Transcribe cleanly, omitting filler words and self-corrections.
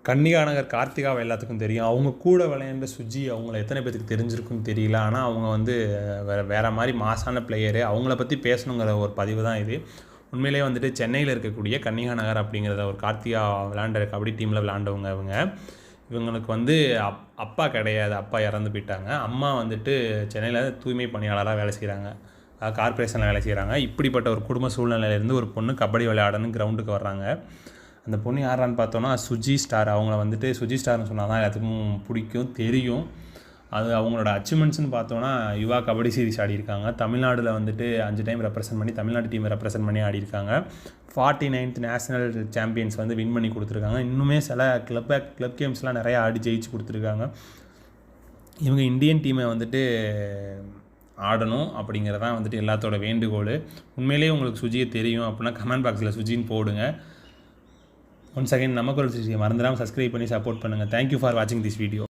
கன்னிகா நகர் கார்த்திகாவை எல்லாத்துக்கும் தெரியும். அவங்க கூட விளையாண்ட சுஜி அவங்கள எத்தனை பேத்துக்கு தெரிஞ்சிருக்குன்னு தெரியல. ஆனால் அவங்க வந்து வேறு மாதிரி மாசான பிளேயரு. அவங்கள பற்றி பேசணுங்கிற ஒரு பதிவு தான் இது. உண்மையிலே வந்துட்டு சென்னையில் இருக்கக்கூடிய கன்னிகா நகர் அப்படிங்கிறத ஒரு கார்த்திகா விளையாண்ட கபடி டீமில் விளையாண்டவங்க இவங்களுக்கு வந்து அப்பா கிடையாது. அப்பா இறந்து போயிட்டாங்க. அம்மா வந்துட்டு சென்னையில் தூய்மை பணியாளராக வேலை செய்கிறாங்க, கார்ப்பரேஷனில் வேலை செய்கிறாங்க. இப்படிப்பட்ட ஒரு குடும்ப சூழ்நிலையிலேருந்து ஒரு பொண்ணு கபடி விளையாடணும் கிரவுண்டுக்கு வர்றாங்க. அந்த பொண்ணு யாரான்னு பார்த்தோன்னா சுஜி ஸ்டார். அவங்கள வந்துட்டு சுஜி ஸ்டார்னு சொன்னால் தான் எல்லாத்துக்கும் பிடிக்கும், தெரியும். அது அவங்களோட அச்சீவ்மெண்ட்ஸ்னு பார்த்தோன்னா யுவா கபடி சீரிஸ் ஆடியிருக்காங்க. தமிழ்நாடில் வந்துட்டு 5 டைம் ரெப்ரசென்ட் பண்ணி தமிழ்நாடு டீமை ரெப்ரசென்ட் பண்ணி ஆடியிருக்காங்க. 49th நேஷ்னல் சாம்பியன்ஸ் வந்து வின் பண்ணி கொடுத்துருக்காங்க. இன்னுமே சில கிளப் கேம்ஸ்லாம் நிறையா ஆடி ஜெயிச்சு கொடுத்துருக்காங்க. இவங்க இந்தியன் டீமை வந்துட்டு ஆடணும் அப்படிங்கிறதான் வந்துட்டு எல்லாத்தோட வேண்டுகோள். உண்மையிலேயே உங்களுக்கு சுஜியை தெரியும் அப்படின்னா கமெண்ட் பாக்ஸில் சுஜின்னு போடுங்க. ஒன்ஸ் அகைன் நம்ம குரல் சுஜியை மறந்துடாமல் சப்ஸ்கிரைப் பண்ணி சப்போர்ட் பண்ணுங்கள். தேங்க்யூ ஃபார் வாட்சிங் திஸ் வீடியோ.